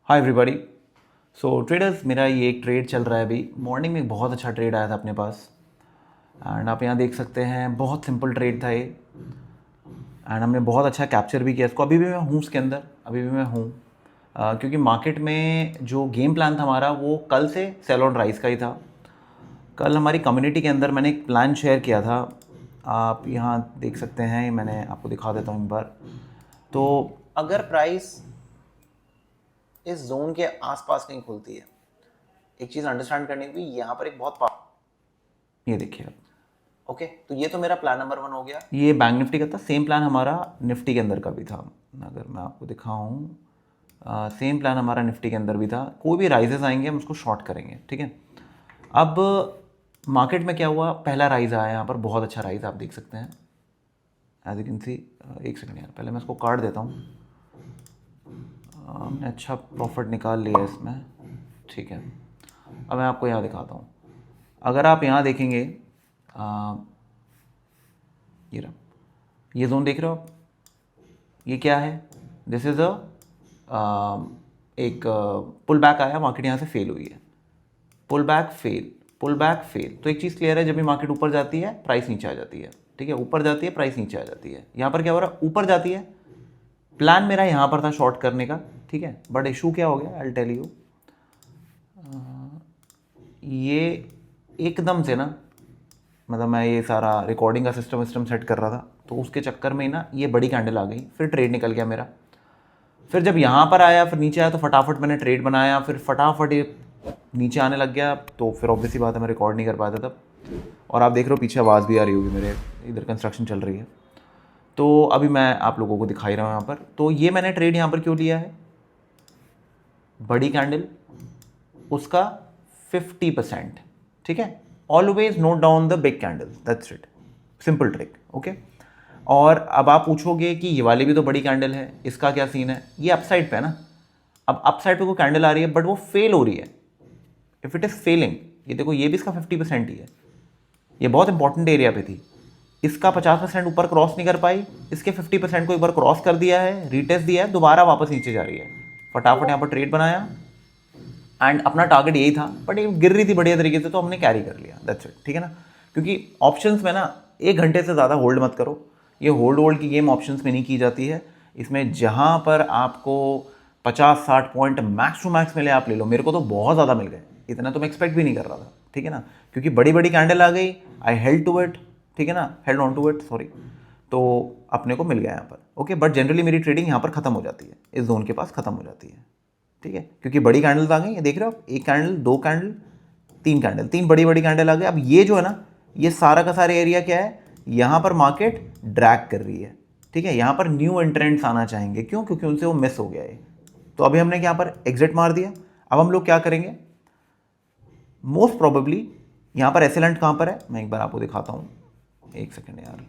Hi everybody. सो traders, मेरा ये एक ट्रेड चल रहा है अभी। मॉर्निंग में एक बहुत अच्छा ट्रेड आया था अपने पास एंड आप यहाँ देख सकते हैं, बहुत सिंपल ट्रेड था ये एंड हमने बहुत अच्छा कैप्चर भी किया इसको। अभी भी मैं हूँ उसके अंदर, अभी भी मैं हूँ क्योंकि मार्केट में जो गेम प्लान था हमारा वो कल से सेल ऑन राइज का ही था। कल हमारी कम्युनिटी के अंदर मैंने एक प्लान शेयर किया था, आप यहाँ देख सकते हैं, मैंने आपको दिखा देता हूँ एक बार। तो अगर प्राइस इस जोन के आसपास कहीं खुलती है, एक चीज़ अंडरस्टैंड करनी होगी, यहाँ पर एक बहुत ये देखिए आप, ओके। तो ये तो मेरा प्लान नंबर 1 हो गया। ये बैंक निफ्टी का था, सेम प्लान हमारा निफ्टी के अंदर का भी था। अगर मैं आपको दिखाऊं, सेम प्लान हमारा निफ्टी के अंदर भी था। कोई भी राइजेस आएंगे हम उसको शॉर्ट करेंगे, ठीक है। अब मार्केट में क्या हुआ, पहला राइज आया यहाँ पर, बहुत अच्छा राइज आप देख सकते हैं एज यू कैन सी। एक सेकंड यार, पहले मैं इसको काट देता हूँ। हमने अच्छा प्रॉफिट निकाल लिया इसमें, ठीक है। अब मैं आपको यहाँ दिखाता हूँ। अगर आप यहाँ देखेंगे, ये रहा, ये जोन देख रहे हो आप, ये क्या है, दिस इज़ एक पुल बैक आया, मार्केट यहाँ से फेल हुई है, pull back fail, pull back fail. तो एक चीज़ क्लियर है, जब भी मार्केट ऊपर जाती है प्राइस नीचे आ जाती है, ठीक है। ऊपर जाती है प्राइस नीचे आ जाती है। यहाँ पर क्या हो रहा है, ऊपर जाती है। प्लान मेरा यहाँ पर था शॉर्ट करने का, ठीक है, बट इशू क्या हो गया, आई टेल यू। ये एकदम से ना, मतलब मैं ये सारा रिकॉर्डिंग का सिस्टम सेट कर रहा था, तो उसके चक्कर में ना ये बड़ी कैंडल आ गई, फिर ट्रेड निकल गया मेरा। फिर जब यहाँ पर आया, फिर नीचे आया, तो फटाफट मैंने ट्रेड बनाया, फिर फटाफट ये नीचे आने लग गया। तो फिर ऑब्वियसली बात है, मैं रिकॉर्ड नहीं कर पाता तब। और आप देख रहे हो पीछे आवाज़ भी आ रही होगी मेरे, इधर कंस्ट्रक्शन चल रही है। तो अभी मैं आप लोगों को दिखा ही रहा हूँ यहाँ पर। तो ये मैंने ट्रेड यहाँ पर क्यों लिया है, बड़ी कैंडल, उसका 50%, ठीक है। Always note down the big candle, that's it, simple trick, okay. और अब आप पूछोगे कि ये वाली भी तो बड़ी कैंडल है, इसका क्या सीन है। ये अपसाइड पे है ना, अब अपसाइड पे कोई कैंडल आ रही है बट वो फेल हो रही है। इफ इट इज फेलिंग, ये देखो, ये भी इसका 50% ही है, ये बहुत इंपॉर्टेंट एरिया पे थी। इसका 50% ऊपर क्रॉस नहीं कर पाई, इसके 50% को एक बार क्रॉस कर दिया है, रीटेस्ट दिया है, दोबारा वापस नीचे जा रही है। फटाफट यहाँ पर ट्रेड बनाया एंड अपना टारगेट यही था, बट ये गिर रही थी बढ़िया तरीके से, तो हमने कैरी कर लिया, दैट्स इट, ठीक है ना। क्योंकि ऑप्शंस में ना 1 घंटे से ज़्यादा होल्ड मत करो। ये होल्ड की गेम ऑप्शंस में नहीं की जाती है। इसमें जहाँ पर आपको 50-60 पॉइंट मैक्स टू मैक्स मिले आप ले लो। मेरे को तो बहुत ज़्यादा मिल गए, इतना तो मैं एक्सपेक्ट भी नहीं कर रहा था, ठीक है ना। क्योंकि बड़ी बड़ी कैंडल आ गई, आई हेल्ड टू इट, ठीक है ना, held on to it, sorry. तो अपने को मिल गया यहाँ पर, ओके। बट जनरली मेरी ट्रेडिंग यहाँ पर ख़त्म हो जाती है, इस जोन के पास ख़त्म हो जाती है, ठीक है। क्योंकि बड़ी कैंडल्स आ गई, ये देख रहे हो आप, 1 कैंडल, 2 कैंडल, 3 कैंडल, 3 बड़ी बड़ी कैंडल आ गई। अब ये जो है ना, ये सारा का सारा एरिया क्या है, यहाँ पर मार्केट ड्रैग कर रही है, ठीक है। यहाँ पर न्यू एंट्रेंट्स आना चाहेंगे, क्यों, क्योंकि उनसे वो मिस हो गया है। तो अभी हमने यहाँ पर एग्जिट मार दिया। अब हम लोग क्या करेंगे, मोस्ट प्रोबेबली यहाँ पर एसेलेंट कहाँ पर है, मैं एक बार आपको दिखाता हूँ, एक सेकेंड यार।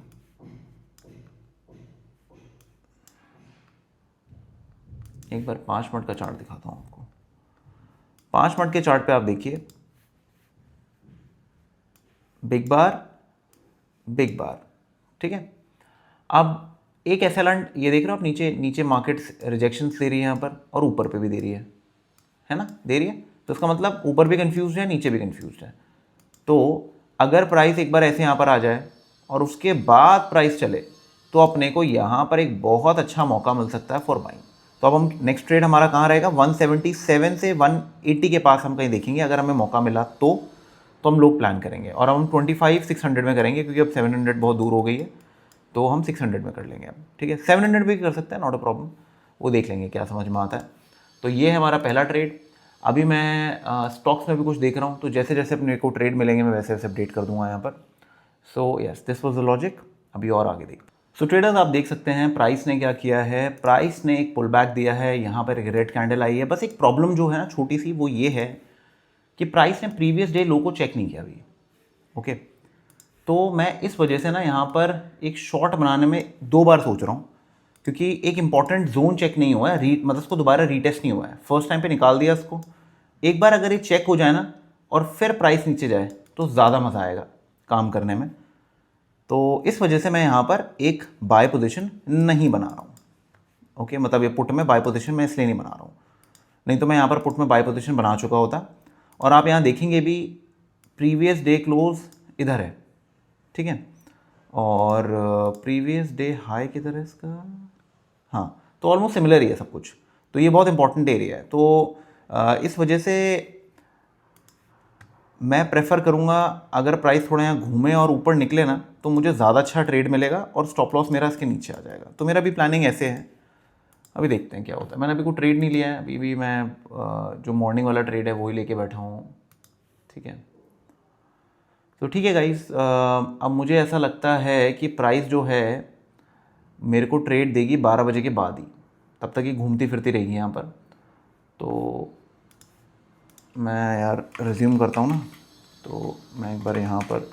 एक बार 5 मिनट का चार्ट दिखाता हूँ आपको। 5 मिनट के चार्ट पे आप देखिए, बिग बार, बिग बार, ठीक है। अब एक एसेलेंट, ये देख रहे हो आप, नीचे नीचे मार्केट रिजेक्शन दे रही है यहाँ पर, और ऊपर पे भी दे रही है ना, दे रही है। तो इसका मतलब ऊपर भी कंफ्यूज है, नीचे भी कंफ्यूज है। तो अगर प्राइस एक बार ऐसे यहाँ पर आ जाए और उसके बाद प्राइस चले, तो अपने को यहाँ पर एक बहुत अच्छा मौका मिल सकता है फॉर बाइंग। तो अब हम नेक्स्ट ट्रेड हमारा कहाँ रहेगा, 177 से 180 के पास हम कहीं देखेंगे। अगर हमें मौका मिला तो हम लोग प्लान करेंगे, और हम 25-600 में करेंगे, क्योंकि अब 700 बहुत दूर हो गई है। तो हम 600 में कर लेंगे अब, ठीक है। 700 भी कर सकते हैं, नॉट अ प्रॉब्लम, वो देख लेंगे क्या समझ में आता है। तो ये है हमारा पहला ट्रेड। अभी मैं स्टॉक्स में भी कुछ देख रहा हूँ, तो जैसे जैसे अपने को ट्रेड मिलेंगे मैं वैसे वैसे अपडेट कर दूंगा यहाँ पर। So yes, this was the logic. अभी और आगे देख। सो ट्रेडर्स, आप देख सकते हैं प्राइस ने क्या किया है, प्राइस ने एक पुल बैक दिया है, यहाँ पर एक रेड कैंडल आई है। बस एक प्रॉब्लम जो है ना छोटी सी, वो ये है कि प्राइस ने प्रीवियस डे लो को चेक नहीं किया अभी, ओके। तो मैं इस वजह से ना यहाँ पर एक शॉर्ट बनाने में 2 बार सोच रहा हूँ, क्योंकि एक इंपॉर्टेंट जोन चेक नहीं हुआ है, मतलब उसको दोबारा रीटेस्ट नहीं हुआ है। फर्स्ट टाइम पे निकाल दिया इसको, एक बार अगर ये चेक हो जाए ना और फिर प्राइस नीचे जाए, तो ज़्यादा मज़ा आएगा काम करने में। तो इस वजह से मैं यहाँ पर एक बाय पोजीशन नहीं बना रहा हूँ। ओके, मतलब ये पुट में बाय पोजीशन मैं इसलिए नहीं बना रहा हूँ, नहीं तो मैं यहाँ पर पुट में बाय पोजीशन बना चुका होता। और आप यहाँ देखेंगे भी प्रीवियस डे क्लोज इधर है, ठीक है, और प्रीवियस डे हाई किधर है इसका, हाँ, तो ऑलमोस्ट सिमिलर ही है सब कुछ। तो ये बहुत इंपॉर्टेंट एरिया है। तो इस वजह से मैं प्रेफर करूँगा अगर प्राइस थोड़ा यहाँ घूमे और ऊपर निकले ना तो मुझे ज़्यादा अच्छा ट्रेड मिलेगा और स्टॉप लॉस मेरा इसके नीचे आ जाएगा। तो मेरा भी प्लानिंग ऐसे है, अभी देखते हैं क्या होता है। मैंने अभी कोई ट्रेड नहीं लिया है, अभी भी मैं जो मॉर्निंग वाला ट्रेड है वही लेके बैठा हूँ, ठीक है। तो ठीक है गाइस, अब मुझे ऐसा लगता है कि प्राइस जो है मेरे को ट्रेड देगी 12 बजे के बाद ही, तब तक ही घूमती फिरती रहेगी यहाँ पर। तो मैं यार रिज्यूम करता हूँ ना, तो मैं एक बार यहाँ पर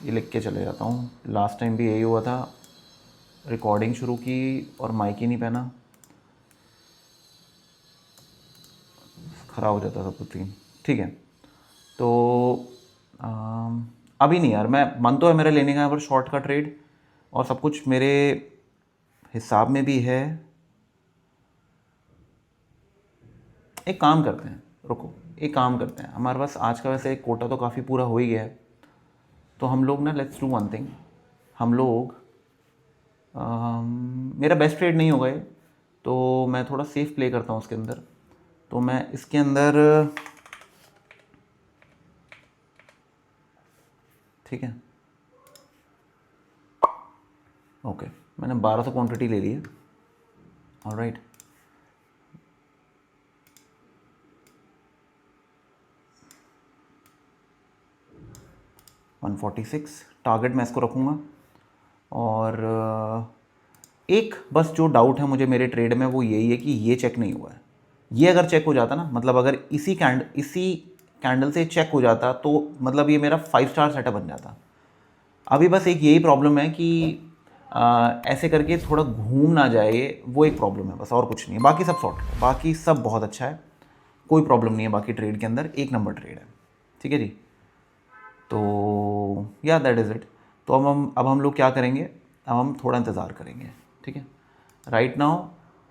ये लिख के चले जाता हूँ। लास्ट टाइम भी यही हुआ था, रिकॉर्डिंग शुरू की और माइक ही नहीं पहना, ख़राब हो जाता सब कुछ। ठीक है, तो अभी नहीं यार, मैं मन तो है मेरा लेने का यहाँ पर शॉर्ट का ट्रेड और सब कुछ मेरे हिसाब में भी है। एक काम करते हैं, रुको, एक काम करते हैं, हमारे पास आज का वैसे एक कोटा तो काफ़ी पूरा हो ही गया है, तो हम लोग ना लेट्स डू वन थिंग, हम लोग मेरा बेस्ट ट्रेड नहीं होगा ये, तो मैं थोड़ा सेफ प्ले करता हूँ उसके अंदर। तो मैं इसके अंदर, ठीक है, ओके, मैंने 1200 क्वांटिटी ले ली है, ऑलराइट। $146 टारगेट मैं इसको रखूँगा। और एक बस जो डाउट है मुझे मेरे ट्रेड में वो यही है कि ये चेक नहीं हुआ है। ये अगर चेक हो जाता ना, मतलब अगर इसी कैंडल से चेक हो जाता तो मतलब ये मेरा 5 स्टार सेटअप बन जाता। अभी बस एक यही प्रॉब्लम है कि ऐसे करके थोड़ा घूम ना जाए, वो एक प्रॉब्लम है बस, और कुछ नहीं है। बाकी सब सॉर्ट है, बाकी सब बहुत अच्छा है, कोई प्रॉब्लम नहीं है। बाकी ट्रेड के अंदर एक नंबर ट्रेड है, ठीक है जी। तो या दैट इज़ इट। तो अब हम लोग क्या करेंगे, अब हम थोड़ा इंतज़ार करेंगे, ठीक है। राइट नाउ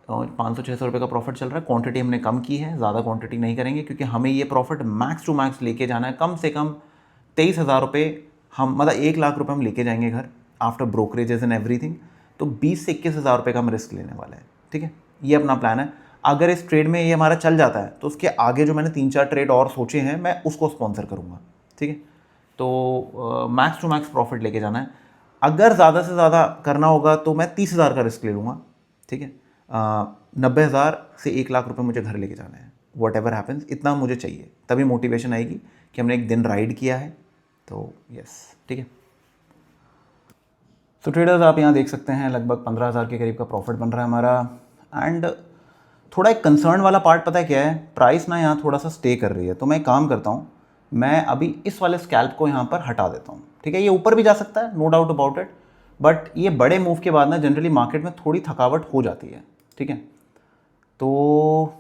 500-600 रुपये का प्रॉफिट चल रहा है, क्वांटिटी हमने कम की है, ज़्यादा क्वांटिटी नहीं करेंगे क्योंकि हमें ये प्रॉफिट मैक्स टू मैक्स लेके जाना है। कम से कम 23,000 रुपये, हम मतलब 1 लाख रुपये हम लेके जाएंगे घर आफ्टर ब्रोकरेजेस एंड एवरीथिंग। तो 20 से 21,000 रुपये का हम रिस्क लेने वाले हैं, ठीक है। ये अपना प्लान है। अगर इस ट्रेड में ये हमारा चल जाता है तो उसके आगे जो मैंने 3-4 ट्रेड और सोचे हैं मैं उसको स्पॉन्सर करूँगा, ठीक है। तो मैक्स टू मैक्स प्रॉफिट लेके जाना है। अगर ज़्यादा से ज़्यादा करना होगा तो मैं 30,000 का रिस्क ले लूँगा, ठीक है। 90,000 से 1 लाख रुपए मुझे घर लेके जाना है, वॉट एवर हैपन्स, इतना मुझे चाहिए, तभी मोटिवेशन आएगी कि हमने एक दिन राइड किया है। तो यस, ठीक है। तो ट्रेडर्स आप यहाँ देख सकते हैं लगभग 15,000 के करीब का प्रॉफिट बन रहा है हमारा। एंड थोड़ा एक कंसर्न वाला पार्ट पता है क्या है, प्राइस ना यहाँ थोड़ा सा स्टे कर रही है। तो मैं एक काम करता हूँ, मैं अभी इस वाले स्कैल्प को यहाँ पर हटा देता हूँ, ठीक है। ये ऊपर भी जा सकता है, no doubt about it, but ये बड़े मूव के बाद ना जनरली मार्केट में थोड़ी थकावट हो जाती है, ठीक है। तो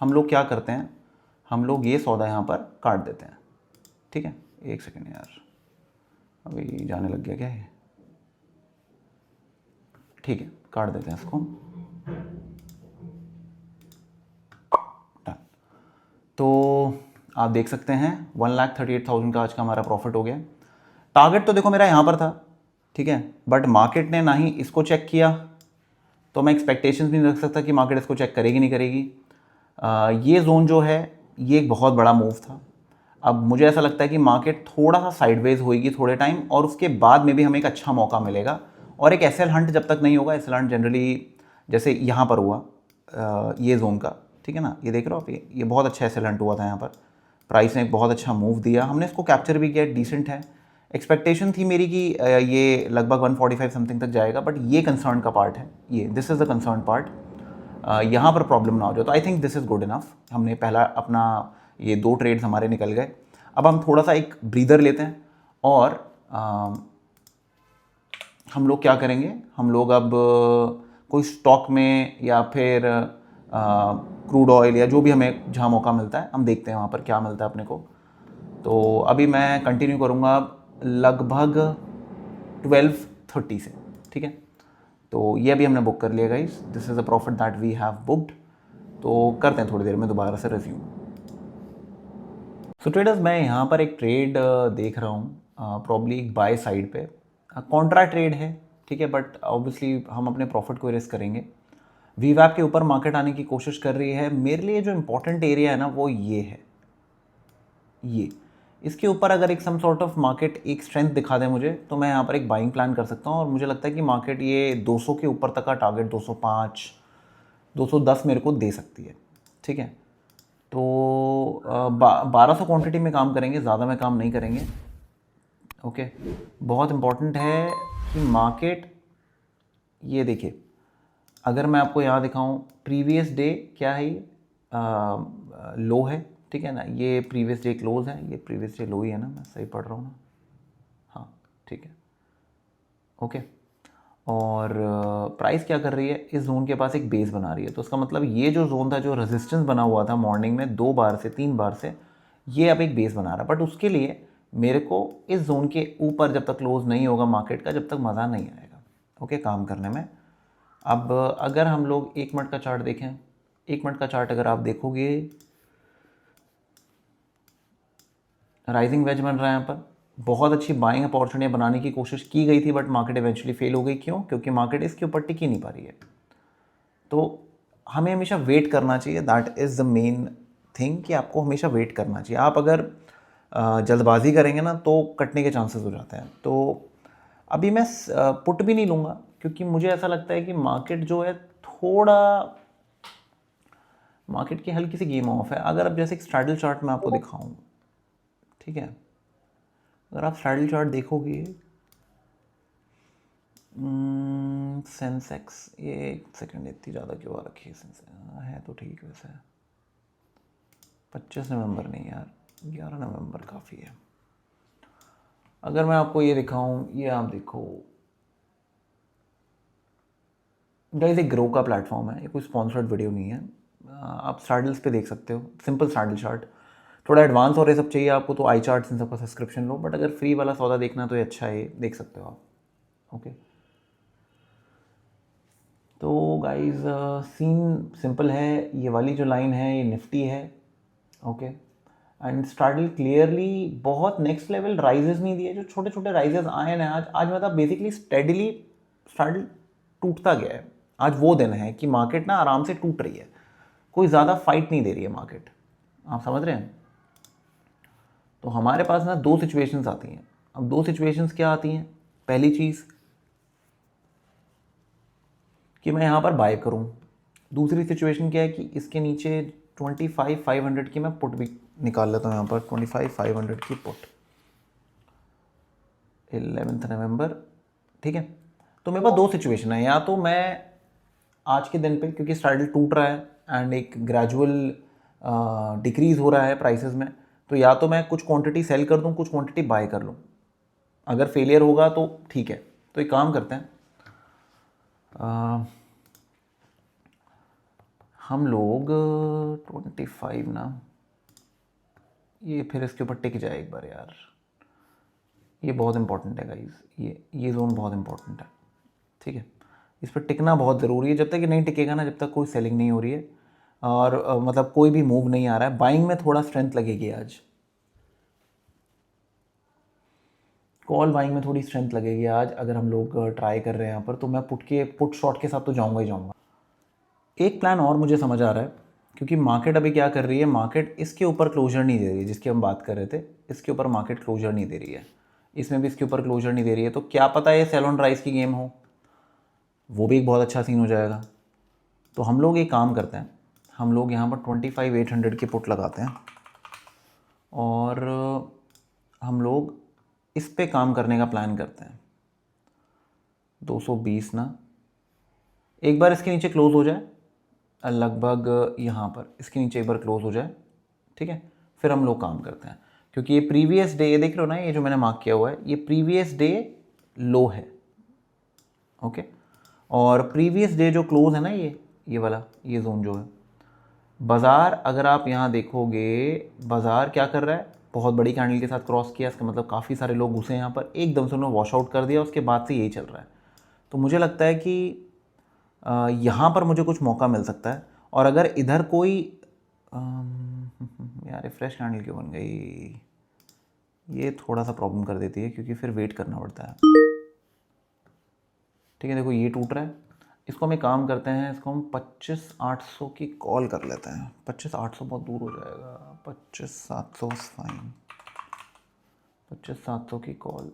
हम लोग क्या करते हैं, हम लोग ये सौदा यहाँ पर काट देते हैं, ठीक है। एक सेकेंड यार, अभी जाने लग गया क्या है, ठीक है, काट देते हैं इसको, डन। तो आप देख सकते हैं 1,38,000 का आज का हमारा प्रॉफिट हो गया। टारगेट तो देखो मेरा यहाँ पर था, ठीक है, बट मार्केट ने ना ही इसको चेक किया, तो मैं एक्सपेक्टेशंस भी नहीं रख सकता कि मार्केट इसको चेक करेगी नहीं करेगी। ये जोन जो है ये एक बहुत बड़ा मूव था। अब मुझे ऐसा लगता है कि मार्केट थोड़ा सा साइडवेज होएगी थोड़े टाइम, और उसके बाद में भी हमें एक अच्छा मौका मिलेगा। और एक एसएल हंट जब तक नहीं होगा, एसएल हंट जनरली जैसे यहाँ पर हुआ ये जोन का, ठीक है ना, ये देख रहे हो आप, ये बहुत अच्छा एसएल हंट हुआ था यहाँ पर, प्राइस ने एक बहुत अच्छा मूव दिया, हमने इसको कैप्चर भी किया, डिसेंट है। एक्सपेक्टेशन थी मेरी कि ये लगभग 145 समथिंग तक जाएगा, बट ये कंसर्न का पार्ट है, ये this is the concern part. यहाँ पर प्रॉब्लम ना हो जाए, तो I think this is good enough. हमने पहला अपना ये 2 ट्रेड्स हमारे निकल गए। अब हम थोड़ा सा एक ब्रीदर लेते हैं और हम लोग क्या करेंगे, हम लोग अब कोई स्टॉक में या फिर क्रूड ऑयल या जो भी हमें जहाँ मौका मिलता है हम देखते हैं वहाँ पर क्या मिलता है अपने को। तो अभी मैं कंटिन्यू करूँगा लगभग 12:30 से, ठीक है। तो ये अभी हमने बुक कर लिया guys, this is a profit that we have booked. तो करते हैं थोड़ी देर में दोबारा से रिज्यूम। सो ट्रेडर्स, मैं यहाँ पर एक ट्रेड देख रहा हूँ, प्रॉब्ली एक बाय साइड पे कॉन्ट्रा ट्रेड है, ठीक है, बट ऑब्वियसली हम अपने प्रॉफिट को रिस्क करेंगे। वीवैप के ऊपर मार्केट आने की कोशिश कर रही है। मेरे लिए जो इंपॉर्टेंट एरिया है ना वो ये है, ये इसके ऊपर अगर एक सम सॉर्ट ऑफ मार्केट एक स्ट्रेंथ दिखा दे मुझे, तो मैं यहाँ पर एक बाइंग प्लान कर सकता हूँ। और मुझे लगता है कि मार्केट ये 200 के ऊपर तक का टारगेट 205 210 मेरे को दे सकती है, ठीक है। तो 1200 क्वांटिटी में काम करेंगे, ज़्यादा में काम नहीं करेंगे, ओके। बहुत इंपॉर्टेंट है कि मार्केट, ये देखिए, अगर मैं आपको यहाँ दिखाऊं, प्रीवियस डे क्या है, लो है, ठीक है ना, ये प्रीवियस डे क्लोज है, ये प्रीवियस डे लो ही है ना, मैं सही पढ़ रहा हूँ ना, हाँ ठीक है, ओके। और प्राइस क्या कर रही है, इस जोन के पास एक बेस बना रही है। तो उसका मतलब ये जो जोन था, जो रेजिस्टेंस बना हुआ था मॉर्निंग में 2 बार से 3 बार से, ये अब एक बेस बना रहा है। बट उसके लिए मेरे को इस जोन के ऊपर जब तक क्लोज नहीं होगा मार्केट का, जब तक मज़ा नहीं आएगा, ओके, काम करने में। अब अगर हम लोग 1 मिनट का चार्ट देखें, 1 मिनट का चार्ट अगर आप देखोगे, राइजिंग वेज बन रहा है यहाँ पर। बहुत अच्छी बाइंग अपॉर्चुनिटी बनाने की कोशिश की गई थी, बट मार्केट इवेंचुअली फेल हो गई। क्यों? क्योंकि मार्केट इसके ऊपर टिक ही नहीं पा रही है। तो हमें हमेशा वेट करना चाहिए, that is the main thing, कि आपको हमेशा वेट करना चाहिए। आप अगर जल्दबाजी करेंगे ना तो कटने के चांसेस हो जाते हैं। तो अभी मैं पुट भी नहीं लूँगा, क्योंकि मुझे ऐसा लगता है कि मार्केट जो है थोड़ा, मार्केट की हल्की सी गेम ऑफ है। अगर अब जैसे एक स्ट्रैडल चार्ट मैं आपको दिखाऊं, ठीक है, अगर आप स्ट्रैडल चार्ट देखोगे, सेंसेक्स, ये एक सेकंड, इतनी ज़्यादा क्यों आ रखी है सेंसेक्स, है तो ठीक वैसे, 25 नवंबर नहीं यार, 11 नवंबर काफ़ी है। अगर मैं आपको ये दिखाऊं, ये आप देखो गाइस, एक ग्रो का प्लेटफॉर्म है, ये कोई स्पॉन्सर्ड वीडियो नहीं है। आप स्ट्रैडल्स पे देख सकते हो, सिंपल स्ट्रैडल चार्ट। थोड़ा एडवांस और ये सब चाहिए आपको तो आई चार्ट्स इन सबका सब्सक्रिप्शन लो, बट अगर फ्री वाला सौदा देखना तो ये अच्छा है, देख सकते हो आप, ओके। तो गाइस, सीन सिंपल है। ये वाली जो लाइन है ये निफ्टी है, ओके। एंड स्ट्रैडल क्लियरली बहुत नेक्स्ट लेवल राइजेस नहीं दिए, जो छोटे छोटे राइजेस आए ना आज मतलब बेसिकली स्टेडली स्ट्रैडल टूटता गया है। आज वो दिन है कि मार्केट ना आराम से टूट रही है, कोई ज़्यादा फाइट नहीं दे रही है मार्केट, आप समझ रहे हैं। तो हमारे पास ना 2 सिचुएशंस आती हैं। अब 2 सिचुएशंस क्या आती हैं? पहली चीज़ कि मैं यहाँ पर बाय करूँ। दूसरी सिचुएशन क्या है कि इसके नीचे 25,500 की मैं पुट भी निकाल लेता हूँ यहाँ पर, 25,500 की पुट 11 नवंबर, ठीक है। तो मेरे पास 2 सिचुएशन है, या तो मैं आज के दिन पे, क्योंकि स्ट्रैडल टूट रहा है एंड एक ग्रेजुअल डिक्रीज़ हो रहा है प्राइसेस में, तो या तो मैं कुछ क्वांटिटी सेल कर दूं, कुछ क्वांटिटी बाय कर लूं। अगर फेलियर होगा तो ठीक है। तो एक काम करते हैं, हम लोग 25 ना, ये फिर इसके ऊपर टिक जाए एक बार यार, ये बहुत इंपॉर्टेंट है गाइस, ये जोन बहुत इंपॉर्टेंट है, ठीक है। इस पर टिकना बहुत ज़रूरी है। जब तक ये नहीं टिकेगा ना, जब तक कोई सेलिंग नहीं हो रही है और मतलब कोई भी मूव नहीं आ रहा है, बाइंग में थोड़ा स्ट्रेंथ लगेगी आज, कॉल बाइंग में थोड़ी स्ट्रेंथ लगेगी आज। अगर हम लोग ट्राई कर रहे हैं यहाँ पर, तो मैं पुट शॉट के साथ तो जाऊँगा ही जाऊँगा। एक प्लान और मुझे समझ आ रहा है, क्योंकि मार्केट अभी क्या कर रही है, मार्केट इसके ऊपर क्लोजर नहीं दे रही है, जिसकी हम बात कर रहे थे, इसके ऊपर मार्केट क्लोजर नहीं दे रही है, इसमें भी इसके ऊपर क्लोजर नहीं दे रही है। तो क्या पता ये सेल ऑन राइज की गेम हो, वो भी एक बहुत अच्छा सीन हो जाएगा। तो हम लोग एक काम करते हैं, हम लोग यहाँ पर 25,800 की पुट लगाते हैं और हम लोग इस पे काम करने का प्लान करते हैं। 220 ना, एक बार इसके नीचे क्लोज हो जाए, लगभग यहाँ पर इसके नीचे एक बार क्लोज हो जाए, ठीक है, फिर हम लोग काम करते हैं। क्योंकि ये प्रीवियस डे, ये देख रहे हो ना, ये जो मैंने मार्क किया हुआ है, ये प्रीवियस डे लो है, ओके। और प्रीवियस डे जो क्लोज है ना, ये वाला, ये जोन जो है, बाज़ार अगर आप यहाँ देखोगे, बाज़ार क्या कर रहा है, बहुत बड़ी कैंडल के साथ क्रॉस किया, इसका मतलब काफ़ी सारे लोग घुसे यहाँ पर, एकदम से उन्होंने वॉश आउट कर दिया, उसके बाद से यही चल रहा है। तो मुझे लगता है कि यहाँ पर मुझे कुछ मौका मिल सकता है। और अगर इधर कोई यार ये फ्रेश कैंडल क्यों बन गई, ये थोड़ा सा प्रॉब्लम कर देती है क्योंकि फिर वेट करना पड़ता है। ठीक है, देखो ये टूट रहा है, इसको हम एक काम करते हैं, इसको हम 25,800 की कॉल कर लेते हैं। 25,800 बहुत दूर हो जाएगा, 25,700 फाइन, 25,700 की कॉल।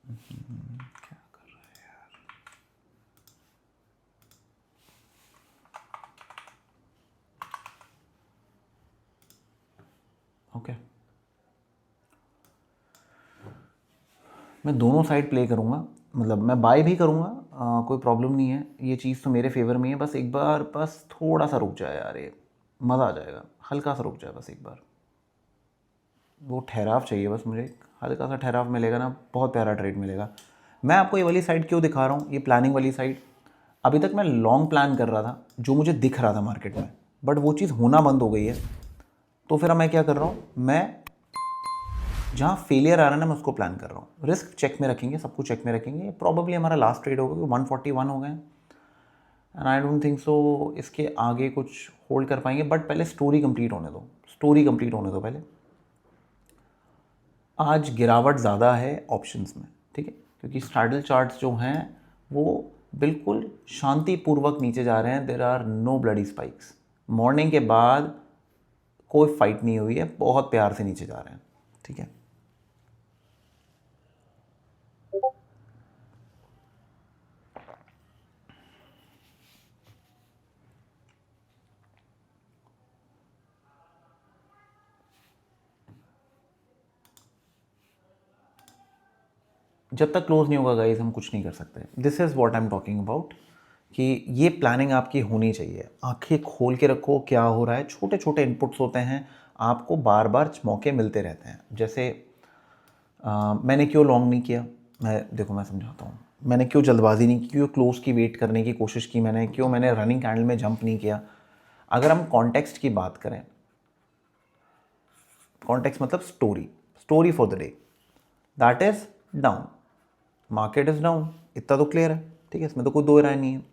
क्या कर रहा है यार, ओके मैं दोनों साइड प्ले करूँगा, मतलब मैं बाय भी करूँगा, कोई प्रॉब्लम नहीं है, ये चीज़ तो मेरे फेवर में है। बस एक बार बस थोड़ा सा रुक जाए यार, ये मज़ा आ जाएगा, हल्का सा रुक जाए बस एक बार, वो ठहराव चाहिए बस मुझे, हल्का सा ठहराव मिलेगा ना, बहुत प्यारा ट्रेड मिलेगा। मैं आपको ये वाली साइड क्यों दिखा रहा हूँ, ये प्लानिंग वाली साइड। अभी तक मैं लॉन्ग प्लान कर रहा था, जो मुझे दिख रहा था मार्केट में, बट वो चीज़ होना बंद हो गई है। तो फिर अब मैं क्या कर रहा हूँ, मैं जहाँ फेलियर आ रहा है ना, मैं उसको प्लान कर रहा हूँ। रिस्क चेक में रखेंगे, सब कुछ चेक में रखेंगे। प्रॉबेबली हमारा लास्ट ट्रेड होगा, 141 हो गए and I don't think so इसके आगे कुछ होल्ड कर पाएंगे। बट पहले स्टोरी कंप्लीट होने दो, स्टोरी कंप्लीट होने दो पहले। आज गिरावट ज़्यादा है ऑप्शंस में, ठीक है, क्योंकि स्ट्रैडल चार्ट्स जो हैं वो बिल्कुल शांतिपूर्वक नीचे जा रहे हैं। There are no bloody spikes, morning के बाद कोई फाइट नहीं हुई है, बहुत प्यार से नीचे जा रहे हैं, ठीक है। जब तक क्लोज नहीं होगा गाइस, हम कुछ नहीं कर सकते। This is what I am talking about, कि ये प्लानिंग आपकी होनी चाहिए। आंखें खोल के रखो क्या हो रहा है, छोटे छोटे इनपुट्स होते हैं, आपको बार बार मौके मिलते रहते हैं। जैसे मैंने क्यों लॉन्ग नहीं किया, मैं समझाता हूँ। मैंने क्यों जल्दबाजी नहीं की, क्यों क्लोज की वेट करने की कोशिश की, मैंने रनिंग कैंडल में जंप नहीं किया। अगर हम कॉन्टेक्स्ट की बात करें, कॉन्टेक्स्ट मतलब story, story for the day, that is down, market is down, इतना तो क्लियर है, ठीक है, इसमें तो कोई दो राय नहीं है।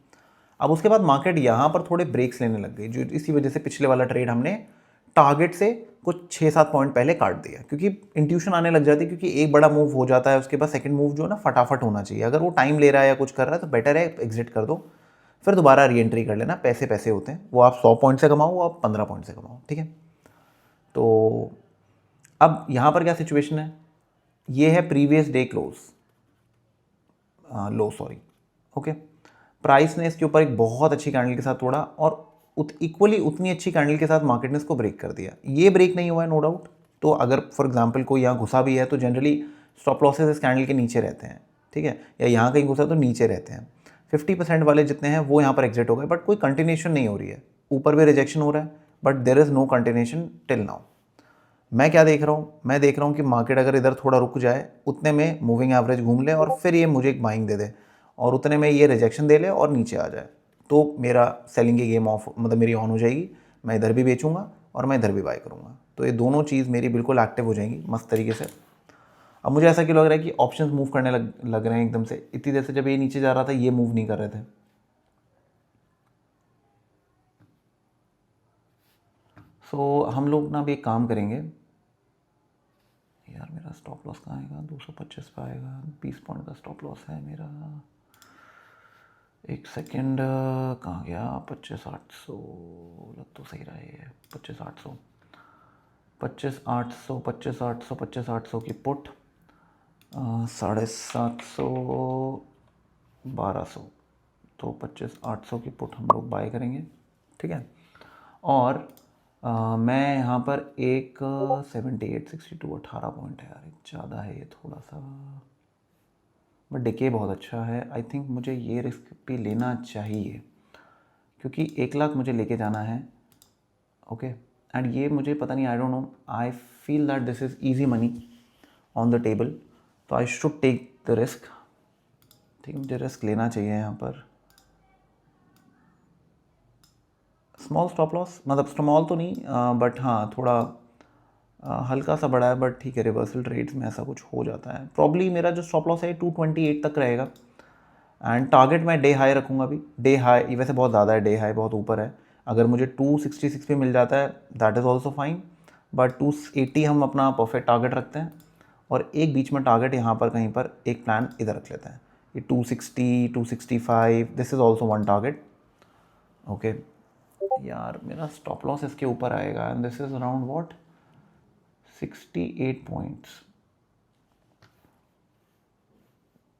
अब उसके बाद मार्केट यहाँ पर थोड़े ब्रेक्स लेने लग गई, जो इसी वजह से पिछले वाला ट्रेड हमने टारगेट से कुछ 6-7 पॉइंट पहले काट दिया, क्योंकि इंट्यूशन आने लग जाती है। क्योंकि एक बड़ा मूव हो जाता है, उसके बाद सेकंड मूव जो है ना फटाफट होना चाहिए। अगर वो टाइम ले रहा है या कुछ कर रहा है तो बेटर है एग्जिट कर दो, फिर दोबारा री एंट्री कर लेना। पैसे पैसे होते हैं, वो आप 100 पॉइंट से कमाओ, वो आप 15 पॉइंट से कमाओ, ठीक है। तो अब यहाँ पर क्या सिचुएशन है, ये है प्रीवियस डे क्लोज, लो सॉरी, ओके। प्राइस ने इसके ऊपर एक बहुत अच्छी कैंडल के साथ तोड़ा, और इक्वली उतनी अच्छी कैंडल के साथ मार्केट ने इसको ब्रेक कर दिया। ये ब्रेक नहीं हुआ है, नो डाउट। तो अगर फॉर एग्जांपल कोई यहाँ घुसा भी है तो जनरली स्टॉप लॉसेस इस कैंडल के नीचे रहते हैं, ठीक है, या यहाँ कहीं घुसा तो नीचे रहते हैं। 50% वाले जितने हैं वो यहाँ पर एग्जिट हो गए, बट कोई कंटिन्यूशन नहीं हो रही है। ऊपर भी रिजेक्शन हो रहा है, but there is no continuation till now. मैं क्या देख रहा हूँ, मैं देख रहा हूँ कि मार्केट अगर इधर थोड़ा रुक जाए, उतने में मूविंग एवरेज घूम ले और फिर ये मुझे एक बाइंग दे दे, और उतने में ये रिजेक्शन दे ले और नीचे आ जाए, तो मेरा सेलिंग की गेम ऑफ, मतलब मेरी ऑन हो जाएगी। मैं इधर भी बेचूंगा और मैं इधर भी बाय करूँगा, तो ये दोनों चीज़ मेरी बिल्कुल एक्टिव हो जाएंगी मस्त तरीके से। अब मुझे ऐसा क्यों लग रहा है कि ऑप्शंस मूव करने लग रहे हैं एकदम से। इतनी देर से जब ये नीचे जा रहा था ये मूव नहीं कर रहे थे। सो हम लोग ना अभी एक काम करेंगे यार, मेरा स्टॉप लॉस कहाँ आएगा, 225 पे आएगा, 20 पॉइंट का स्टॉप लॉस है मेरा। एक सेकेंड, कहाँ गया, 25,800, लग तो सही रहा है, 25,800, 25,800, 25,800, 25,800 की पुट, 750, 1200, तो 25,800 की पुट हम लोग बाय करेंगे, ठीक है। और मैं यहाँ पर एक 7862, 18 पॉइंट है यार, ज़्यादा है ये थोड़ा सा, बट डिके बहुत अच्छा है। आई थिंक मुझे ये रिस्क भी लेना चाहिए, क्योंकि 1 लाख मुझे लेके जाना है, ओके। एंड ये मुझे पता नहीं, I don't know, I feel that this is easy money on the table, तो I should take the risk, ठीक है, मुझे रिस्क लेना चाहिए यहाँ पर। स्मॉल स्टॉप लॉस, मतलब स्मॉल तो नहीं, बट हाँ थोड़ा हल्का सा बड़ा है बट ठीक है, रिवर्सल ट्रेड्स में ऐसा कुछ हो जाता है। प्रॉब्ली मेरा जो स्टॉप लॉस है 228 तक रहेगा एंड टारगेट मैं डे हाई रखूँगा अभी। डे हाई वैसे बहुत ज़्यादा है, डे हाई बहुत ऊपर है। अगर मुझे 266 पे मिल जाता है that is also fine, but 280 हम अपना परफेक्ट टारगेट रखते हैं और एक बीच में टारगेट यहाँ पर कहीं पर एक प्लान इधर रख लेते हैं। ये 260 265 this is also one target. Okay यार मेरा स्टॉप लॉस इसके ऊपर आएगा and this is around what 68 points.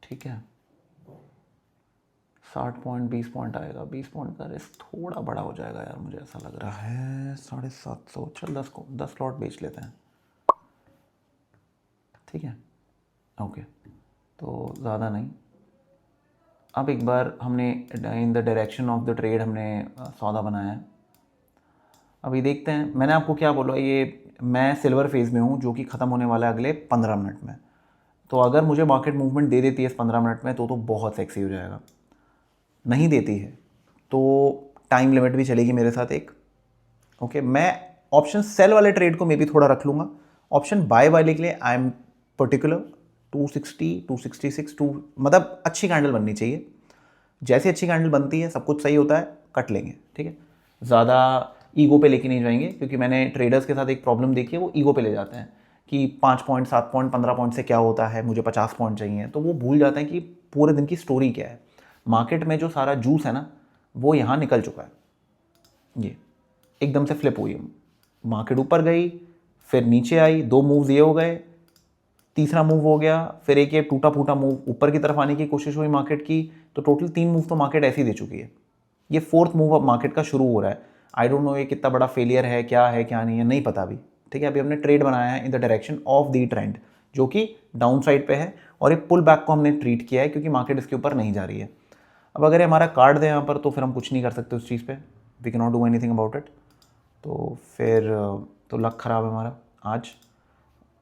ठीक है, 60 पॉइंट 20 पॉइंट आएगा। 20 पॉइंट का रिस्क थोड़ा बड़ा हो जाएगा यार, मुझे ऐसा लग रहा है। 750, चल 10 लॉट बेच लेते हैं। ठीक है ओके, तो ज़्यादा नहीं। अब एक बार हमने in the direction of the trade हमने सौदा बनाया है। अभी देखते हैं, मैंने आपको क्या बोला, ये मैं सिल्वर फेज़ में हूँ जो कि ख़त्म होने वाला है अगले 15 मिनट में। तो अगर मुझे मार्केट मूवमेंट दे देती है इस 15 मिनट में तो बहुत सेक्सी हो जाएगा। नहीं देती है तो टाइम लिमिट भी चलेगी मेरे साथ एक। ओके मैं ऑप्शन सेल वाले ट्रेड को मे भी थोड़ा रख लूँगा। ऑप्शन बाय वाले के लिए आई एम पर्टिकुलर 260 266 2, मतलब अच्छी कैंडल बननी चाहिए। जैसे अच्छी कैंडल बनती है सब कुछ सही होता है, कट लेंगे। ठीक है, ज़्यादा ईगो पे लेके नहीं जाएंगे, क्योंकि मैंने ट्रेडर्स के साथ एक प्रॉब्लम देखी है, वो ईगो पे ले जाते हैं कि 5 पॉइंट 7 पॉइंट 15 पॉइंट से क्या होता है, मुझे 50 पॉइंट चाहिए। तो वो भूल जाते हैं कि पूरे दिन की स्टोरी क्या है। मार्केट में जो सारा जूस है ना वो यहाँ निकल चुका है। ये एकदम से फ्लिप हुई, मार्केट ऊपर गई फिर नीचे आई, 2 मूव्स ये हो गए, तीसरा मूव हो गया, फिर एक ये टूटा फूटा मूव ऊपर की तरफ आने की कोशिश हुई मार्केट की। तो टोटल 3 मूव तो मार्केट ऐसे ही दे चुकी है। ये 4th मूव अब मार्केट का शुरू हो रहा है। आई डोंट नो ये कितना बड़ा फेलियर है क्या नहीं है, नहीं पता अभी। ठीक है, अभी हमने ट्रेड बनाया है in the direction of the trend जो कि डाउन साइड पे है, और एक पुल बैक को हमने ट्रीट किया है क्योंकि मार्केट इसके ऊपर नहीं जा रही है। अब अगर ये हमारा कार्ड दे यहाँ पर तो फिर हम कुछ नहीं कर सकते उस चीज़ पे, we can not do anything about it. तो फिर तो लक ख़राब है हमारा आज।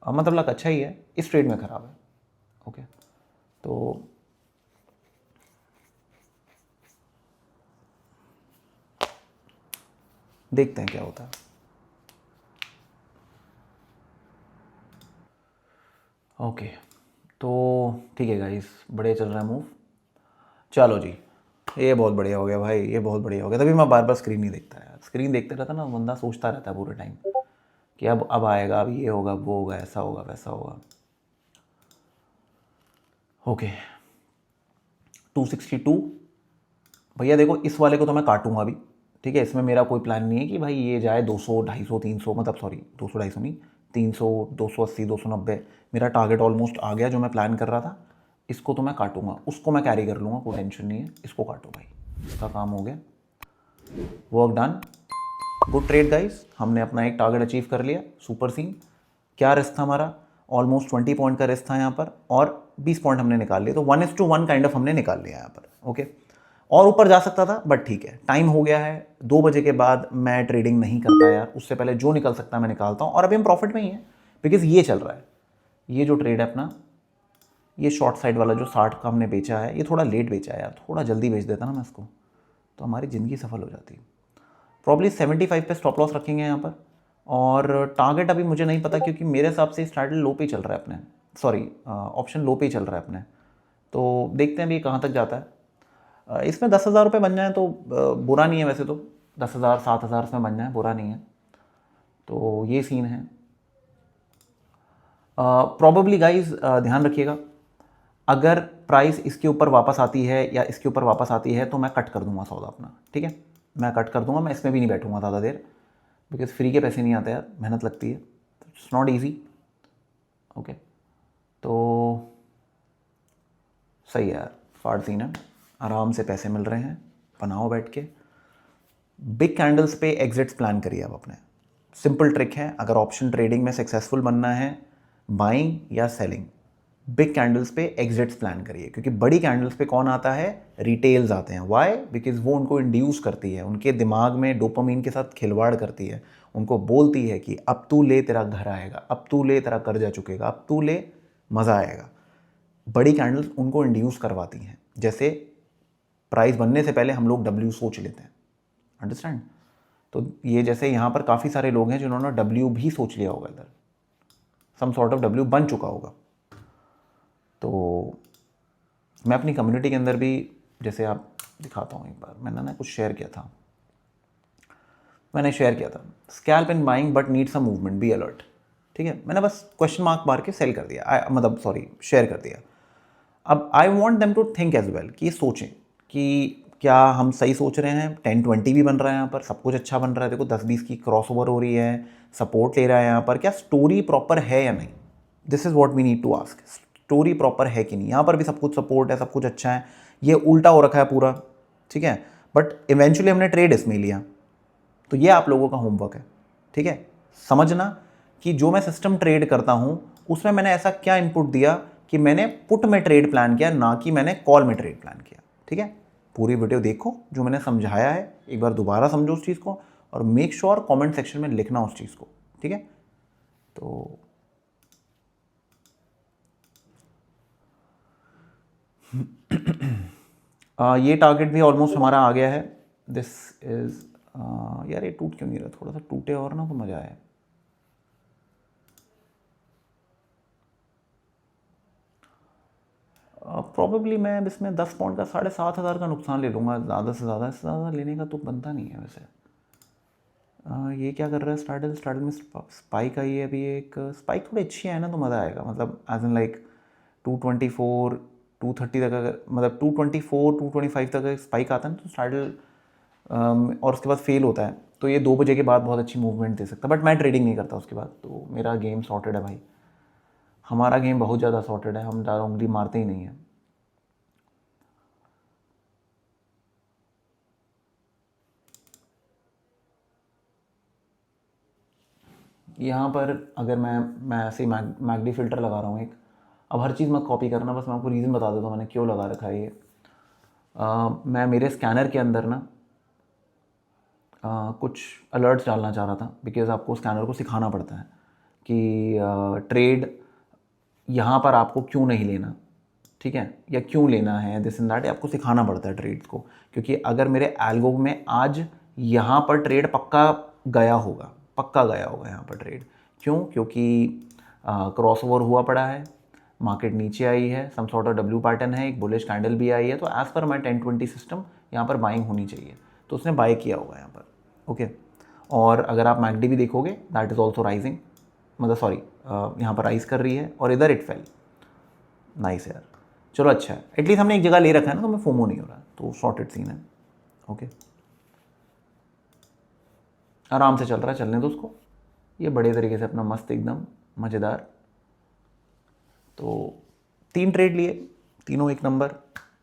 मतलब लक अच्छा ही है, इस ट्रेड में ख़राब है। ओके तो देखते हैं क्या होता है। ओके तो ठीक है गाइस, बढ़िया चल रहा है मूव। चलो जी, ये बहुत बढ़िया हो गया भाई, ये बहुत बढ़िया हो गया। तभी मैं बार बार स्क्रीन नहीं देखता यार, स्क्रीन देखते रहता ना बंदा सोचता रहता है पूरे टाइम कि अब आएगा, अब ये होगा, वो होगा, ऐसा होगा, वैसा होगा। ओके 262 भैया देखो, इस वाले को तो मैं काटूंगा अभी। ठीक है, इसमें मेरा कोई प्लान नहीं है कि भाई ये जाए 200 250 300, मतलब सॉरी 200 250 नहीं, 300 280 290। मेरा टारगेट ऑलमोस्ट आ गया जो मैं प्लान कर रहा था। इसको तो मैं काटूंगा, उसको मैं कैरी कर लूँगा, कोई टेंशन नहीं है। इसको काटो भाई, इसका काम हो गया, work done. Good trade guys, हमने अपना एक टारगेट अचीव कर लिया, सुपर सीन। क्या रिस्क था हमारा, ऑलमोस्ट 20 पॉइंट का रिस्क था यहाँ पर, और 20 पॉइंट हमने निकाल लिए। तो 1:1 काइंड ऑफ हमने निकाल लिया यहाँ पर। ओके और ऊपर जा सकता था बट ठीक है, टाइम हो गया है। 2 बजे के बाद मैं ट्रेडिंग नहीं करता यार, उससे पहले जो निकल सकता है मैं निकालता हूँ। और अभी हम प्रॉफिट में ही है बिकॉज ये चल रहा है, ये जो ट्रेड है अपना, ये शॉर्ट साइड वाला जो 60 का हमने बेचा है, ये थोड़ा लेट बेचा है यार, थोड़ा जल्दी बेच देता ना मैं इसको तो हमारी ज़िंदगी सफल हो जाती। प्रॉब्ली 75 पे स्टॉप लॉस रखेंगे यहाँ पर। और टारगेट अभी मुझे नहीं पता क्योंकि मेरे हिसाब से स्टार्ट लो पे चल रहा है अपने, सॉरी ऑप्शन लो पे चल रहा है अपने। तो देखते हैं अभी कहाँ तक जाता है। इसमें 10,000 रुपये बन जाए तो बुरा नहीं है वैसे तो, 10,000 7,000 इसमें बन जाए बुरा नहीं है। तो ये सीन है। प्रॉबेबली गाइज ध्यान रखिएगा, अगर प्राइस इसके ऊपर वापस आती है या इसके ऊपर वापस आती है तो मैं कट कर दूंगा सौदा अपना। ठीक है, मैं कट कर दूंगा, मैं इसमें भी नहीं बैठूंगा ज़्यादा देर, बिकॉज फ्री के पैसे नहीं आते यार, मेहनत लगती है, इट्स नॉट ईजी। ओके तो सही है यार, फाड़ सीन है, आराम से पैसे मिल रहे हैं, बनाओ बैठ के। बिग कैंडल्स पे एग्जिट्स प्लान करिए आप अपने। सिंपल ट्रिक है, अगर ऑप्शन ट्रेडिंग में सक्सेसफुल बनना है, बाइंग या सेलिंग, बिग कैंडल्स पे एग्जिट्स प्लान करिए। क्योंकि बड़ी कैंडल्स पे कौन आता है, रिटेल्स आते हैं। वाई, बिकॉज वो उनको इंड्यूस करती है, उनके दिमाग में डोपामीन के साथ खिलवाड़ करती है, उनको बोलती है कि अब तू ले तेरा घर आएगा, अब तू ले तेरा कर्जा चुकेगा, अब तू ले मज़ा आएगा। बड़ी कैंडल्स उनको इंड्यूस करवाती हैं, जैसे प्राइस बनने से पहले हम लोग डब्ल्यू सोच लेते हैं, अंडरस्टैंड। तो ये जैसे यहाँ पर काफ़ी सारे लोग हैं जिन्होंने डब्ल्यू भी सोच लिया होगा इधर, सम सॉर्ट ऑफ डब्ल्यू बन चुका होगा। तो मैं अपनी कम्युनिटी के अंदर भी, जैसे आप दिखाता हूँ, एक बार मैंने ना कुछ शेयर किया था, scalp in buying but need some movement, be alert. ठीक है, मैंने बस क्वेश्चन मार्क मार के सेल कर दिया, मतलब सॉरी शेयर कर दिया। अब I want them to think as well, कि ये सोचें कि क्या हम सही सोच रहे हैं। 10-20 भी बन रहा है यहाँ पर, सब कुछ अच्छा बन रहा है, देखो 10-20 की क्रॉस ओवर हो रही है, सपोर्ट ले रहा है यहाँ पर, क्या स्टोरी प्रॉपर है या नहीं। This is what we need to ask, story proper है कि नहीं। यहाँ पर भी सब कुछ सपोर्ट है, सब कुछ अच्छा है, ये उल्टा हो रखा है पूरा, ठीक है, बट इवेंचुअली हमने ट्रेड इसमें लिया। तो ये आप लोगों का होमवर्क है, ठीक है, समझना कि जो मैं सिस्टम ट्रेड करता हूँ उसमें मैंने ऐसा क्या इनपुट दिया कि मैंने पुट में ट्रेड प्लान किया, ना कि मैंने कॉल में ट्रेड प्लान किया। ठीक है, पूरी वीडियो देखो, जो मैंने समझाया है एक बार दोबारा समझो उस चीज़ को, और मेक श्योर कमेंट सेक्शन में लिखना उस चीज़ को। ठीक है, तो ये टारगेट भी ऑलमोस्ट हमारा आ गया है। दिस इज़ यार ये टूट क्यों नहीं रहा, थोड़ा सा टूटे और ना तो मज़ा आए। प्रॉबेबली मैं अब इसमें 10 पॉइंट का 7,500 का नुकसान ले लूँगा, ज़्यादा से ज़्यादा, इससे ज़्यादा लेने का तो बनता नहीं है वैसे। ये क्या कर रहा है, स्टार्टल में स्पाइक आई है अभी, एक स्पाइक थोड़ी अच्छी है ना तो मज़ा आएगा, मतलब एज इन लाइक 224 230 तक, अगर मतलब 224 225 तक स्पाइक आता है ना तो स्टार्टल, और उसके बाद फेल होता है तो ये 2 बजे के बाद बहुत अच्छी मूवमेंट दे सकता है, बट मैं ट्रेडिंग नहीं करता उसके बाद, तो मेरा गेम सॉर्टेड है भाई, हमारा गेम बहुत ज़्यादा सॉर्टेड है, हम ज़्यादा उंगली मारते ही नहीं हैं। यहाँ पर अगर मैं ऐसे ही मैगडी फ़िल्टर लगा रहा हूँ एक, अब हर चीज़ मत कॉपी करना, बस मैं आपको रीज़न बता देता हूँ मैंने क्यों लगा रखा है ये। मैं मेरे स्कैनर के अंदर ना कुछ अलर्ट्स डालना चाह रहा था, बिकॉज़ आपको स्कैनर को सिखाना पड़ता है कि ट्रेड यहाँ पर आपको क्यों नहीं लेना, ठीक है, या क्यों लेना है, दिस एंड दैट, आपको सिखाना पड़ता है ट्रेड्स को। क्योंकि अगर मेरे एल्गो में आज यहाँ पर ट्रेड पक्का गया होगा यहाँ पर ट्रेड, क्यों, क्योंकि क्रॉस ओवर हुआ पड़ा है, मार्केट नीचे आई है, some sort of W pattern है, एक बुलिश कैंडल भी आई है, तो एज़ पर माई 10-20 सिस्टम यहाँ पर बाइंग होनी चाहिए, तो उसने बाय किया होगा यहाँ पर। ओके, और अगर आप मैकडी भी देखोगे दैट इज़ ऑल्सो राइजिंग, मतलब सॉरी यहाँ पर राइज कर रही है और इधर इट फेल। नाइस यार, चलो अच्छा है, एटलीस्ट हमने एक जगह ले रखा है ना, तो मैं फोमो नहीं हो रहा, तो सॉर्टेड सीन है। ओके, आराम से चल रहा है, चलने दो उसको, ये बड़े तरीके से अपना मस्त एकदम मज़ेदार। तो 3 ट्रेड लिए, तीनों एक नंबर,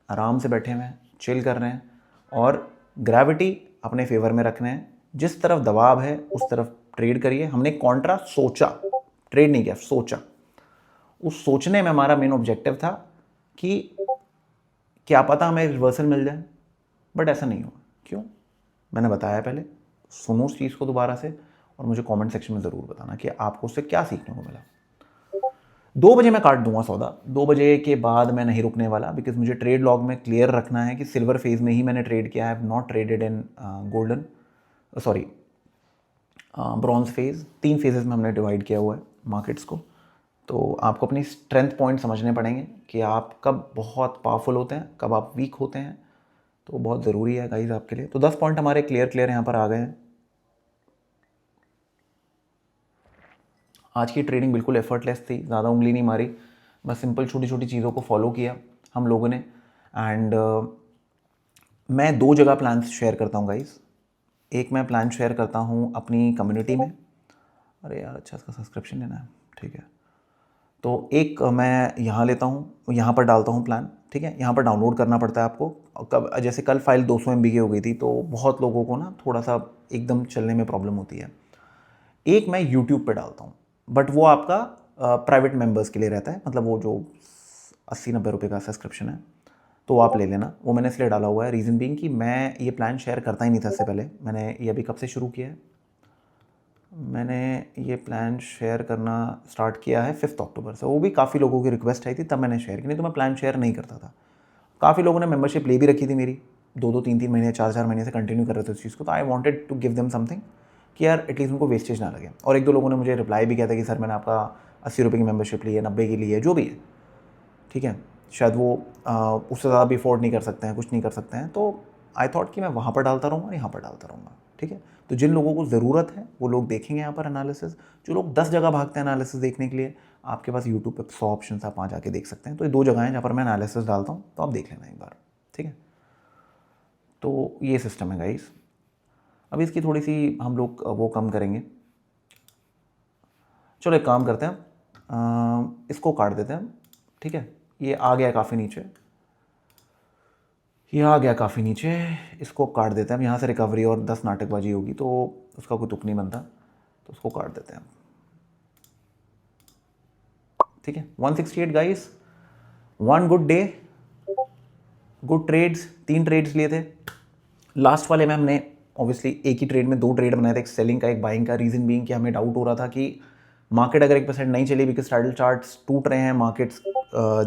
आराम से बैठे हुए हैं, चिल कर रहे हैं, और ग्रेविटी अपने फेवर में रखने हैं, जिस तरफ दबाव है उस तरफ ट्रेड करिए। हमने कॉन्ट्रा सोचा, ट्रेड नहीं किया, सोचा। उस सोचने में हमारा मेन ऑब्जेक्टिव था कि क्या पता हमें रिवर्सल मिल जाए, बट ऐसा नहीं हुआ। क्यों, मैंने बताया पहले, सुनो उस चीज़ को दोबारा से, और मुझे कमेंट सेक्शन में ज़रूर बताना कि आपको उससे क्या सीखने को मिला। 2 बजे मैं काट दूंगा सौदा, 2 बजे के बाद मैं नहीं रुकने वाला, बिकॉज मुझे ट्रेड लॉग में क्लियर रखना है कि सिल्वर फेज में ही मैंने ट्रेड किया है, not traded in golden, sorry bronze phase. 3 phases में हमने डिवाइड किया हुआ है मार्केट्स को, तो आपको अपनी स्ट्रेंथ पॉइंट समझने पड़ेंगे कि आप कब बहुत पावरफुल होते हैं, कब आप वीक होते हैं, तो बहुत ज़रूरी है गाइज आपके लिए। तो 10 पॉइंट हमारे क्लियर यहाँ पर आ गए हैं। आज की ट्रेडिंग बिल्कुल एफर्टलेस थी, ज़्यादा उंगली नहीं मारी, बस सिंपल छोटी छोटी चीज़ों को फॉलो किया हम लोगों ने। एंड मैं 2 जगह प्लान्स शेयर करता हूँ गाइज। एक मैं प्लान शेयर करता हूँ अपनी कम्युनिटी में, अरे यार अच्छा इसका सब्सक्रिप्शन लेना है, ठीक है, तो एक मैं यहाँ लेता हूँ, यहाँ पर डालता हूँ प्लान, ठीक है, यहाँ पर डाउनलोड करना पड़ता है आपको। कब जैसे कल फाइल 200 MB की हो गई थी, तो बहुत लोगों को ना थोड़ा सा एकदम चलने में प्रॉब्लम होती है। एक मैं यूट्यूब पे डालता हूँ, बट वो आपका प्राइवेट मेंबर्स के लिए रहता है, मतलब वो जो 80-90 रुपये का सब्सक्रिप्शन है, तो आप ले लेना। वो मैंने इसलिए डाला हुआ है, रीज़न बीइंग कि मैं ये प्लान शेयर करता ही नहीं था इससे पहले। मैंने ये अभी कब से शुरू किया है, मैंने ये प्लान शेयर करना स्टार्ट किया है 5 अक्टूबर से, वो भी काफ़ी लोगों की रिक्वेस्ट आई थी तब मैंने शेयर की, नहीं तो मैं प्लान शेयर नहीं करता था। काफ़ी लोगों ने मेंबरशिप ले भी रखी थी मेरी, 2-2 3-3 महीने 4-4 महीने से कंटिन्यू कर रहे थे उस चीज़ को, तो I wanted to give them something कि यार एटलीस्ट उनको वेस्टेज ना लगे। और 1-2 लोगों ने मुझे रिप्लाई भी किया था कि सर मैंने आपका ₹80 की मेंबरशिप ली है, 90 की ली है, जो भी है, ठीक है, शायद वो उससे ज़्यादा भी अफोर्ड नहीं कर सकते हैं, कुछ नहीं कर सकते हैं, तो आई थॉट कि मैं वहाँ पर डालता रहूँगा, यहाँ पर डालता रहूँगा, ठीक है। तो जिन लोगों को ज़रूरत है वो लोग देखेंगे यहाँ पर एनालिसिस। जो लोग 10 जगह भागते हैं एनालिसिस देखने के लिए, आपके पास यूट्यूब पे 100 ऑप्शन आप वहाँ जाके देख सकते हैं। तो ये 2 जगह हैं जहाँ पर मैं एनालिसिस डालता हूँ, तो आप देख लेना एक बार, ठीक है। तो ये सिस्टम है गाइस। अब इसकी थोड़ी सी हम लोग वो कम करेंगे। चलो एक काम करते हैं, इसको काट देते हैं, ठीक है। ये आ गया काफ़ी नीचे, ये आ गया काफ़ी नीचे, इसको काट देते हैं। अब यहाँ से रिकवरी और 10 नाटकबाजी होगी तो उसका कोई तुक नहीं बनता, तो उसको काट देते हैं, ठीक है। 168 guys, 1 good day, good trades, 3 trades लिए थे। लास्ट वाले में हमने ऑब्वियसली एक ही ट्रेड में 2 ट्रेड बनाए थे, एक सेलिंग का एक बाइंग का। रीज़न बीइंग कि हमें डाउट हो रहा था कि मार्केट अगर 1% नहीं चली, बिकॉज टाइटल चार्ट्स टूट रहे हैं, मार्केट्स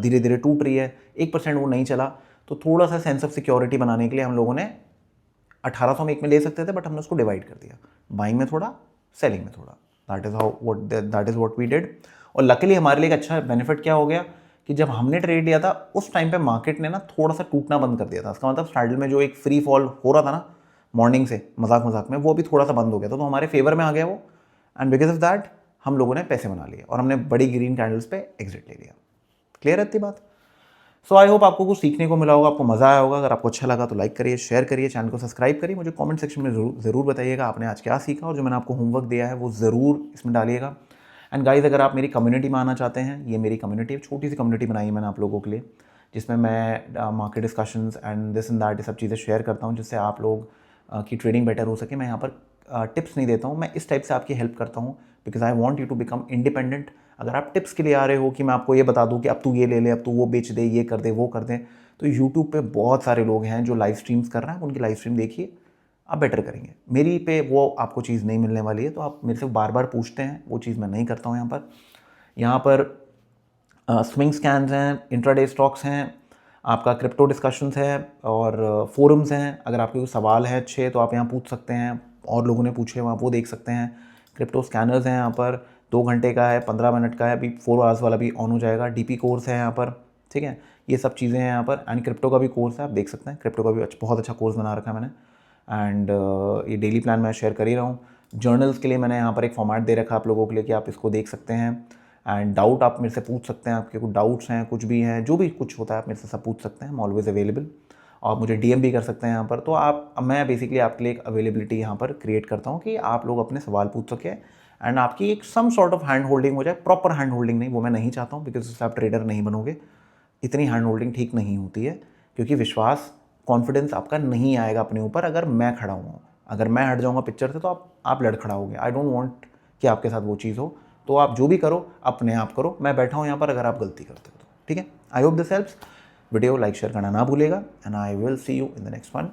धीरे धीरे टूट रही है, 1% वो नहीं चला, तो थोड़ा सा सेंस ऑफ सिक्योरिटी बनाने के लिए हम लोगों ने 1800 में एक में ले सकते थे, बट हमने उसको डिवाइड कर दिया, बाइंग में थोड़ा, सेलिंग में थोड़ा। That is what we did. और लकीली हमारे लिए एक अच्छा बेनिफिट क्या हो गया कि जब हमने ट्रेड लिया था उस टाइम पे मार्केट ने ना थोड़ा सा टूटना बंद कर दिया था। इसका मतलब स्टार्टिंग में जो एक फ्री फॉल हो रहा था ना मॉर्निंग से मजाक मजाक में, वो भी थोड़ा सा बंद हो गया था, तो हमारे फेवर में आ गया वो। एंड बिकॉज ऑफ दैट हम लोगों ने पैसे बना लिए और हमने बड़ी ग्रीन कैंडल्स पे एग्जिट ले लिया। क्लियर है इतनी बात? सो आई होप आपको कुछ सीखने को मिला होगा, आपको मज़ा आया होगा। अगर आपको अच्छा लगा तो लाइक करिए, शेयर करिए, चैनल को सब्सक्राइब करिए। मुझे कमेंट सेक्शन में ज़रूर बताइएगा आपने आज क्या सीखा, और जो मैंने आपको होमवर्क दिया है वो ज़रूर इसमें डालिएगा। एंड गाइज, अगर आप मेरी कम्युनिटी में आना चाहते हैं, ये मेरी कम्युनिटी है, छोटी सी कम्युनिटी बनाई है मैंने आप लोगों के लिए, जिसमें मैं market discussions and this and that सब चीज़ें शेयर करता हूँ, जिससे आप लोग की ट्रेडिंग बेटर हो सके। मैं यहाँ पर टिप्स नहीं देता हूँ, मैं इस टाइप से आपकी हेल्प करता हूँ, because I want you to become independent. अगर आप टिप्स के लिए आ रहे हो कि मैं आपको ये बता दूँ कि अब तू ये ले ले, अब तू वो बेच दे, ये कर दे, वो कर दे, तो यूट्यूब पे बहुत सारे लोग हैं जो लाइव स्ट्रीम्स कर रहे हैं, उनकी लाइव स्ट्रीम देखिए, आप बेटर करेंगे। मेरी पे वो आपको चीज़ नहीं मिलने वाली है, तो आप मेरे से बार बार पूछते हैं, वो चीज़ मैं नहीं करता हूँ। यहाँ पर स्विंग स्कैन्स हैं, इंट्राडे स्टॉक्स हैं, आपका क्रिप्टो डिस्कशंस है, और फोरम्स हैं। अगर आपके कोई सवाल है अच्छे तो आप यहाँ पूछ सकते हैं, और लोगों ने पूछे वहाँ वो देख सकते हैं। क्रिप्टो स्कैनर्स हैं यहाँ पर, 2 घंटे का है, 15 मिनट का है, अभी 4 आवर्स वाला भी ऑन हो जाएगा। डीपी कोर्स है यहाँ पर, ठीक है, ये सब चीज़ें हैं यहाँ पर। एंड क्रिप्टो का भी कोर्स है, आप देख सकते हैं, क्रिप्टो का भी बहुत अच्छा कोर्स बना रखा है मैंने। एंड ये डेली प्लान मैं शेयर कर ही रहा हूँ। जर्नल्स के लिए मैंने यहाँ पर एक फॉर्मेट दे रखा है आप लोगों के लिए कि आप इसको देख सकते हैं। एंड डाउट आप मेरे से पूछ सकते हैं, आपके कुछ डाउट्स हैं, कुछ भी हैं, जो भी कुछ होता है आप मेरे से सब पूछ सकते हैं, आई एम ऑलवेज अवेलेबल। और मुझे डीएम भी कर सकते हैं यहाँ पर। तो मैं बेसिकली आपके लिए एक अवेलेबिलिटी यहाँ पर क्रिएट करता हूँ कि आप लोग अपने सवाल पूछ सकें, एंड आपकी एक some sort of hand holding हो जाए। प्रॉपर हैंड होल्डिंग नहीं, वो मैं नहीं चाहता हूँ, बिकॉज उससे आप ट्रेडर नहीं बनोगे। इतनी हैंड होल्डिंग ठीक नहीं होती है, क्योंकि विश्वास, कॉन्फिडेंस आपका नहीं आएगा अपने ऊपर अगर मैं खड़ा हूँ। अगर मैं हट जाऊँगा पिक्चर से तो आप लड़ खड़ा होगे। आई डोंट वांट कि आपके साथ वो चीज़ हो। तो आप जो भी करो अपने आप करो, मैं बैठा हूँ यहाँ पर अगर आप गलती करते हो तो, ठीक है। I hope this helps. Video like share करना ना भूलेगा, and I will see you in the next one.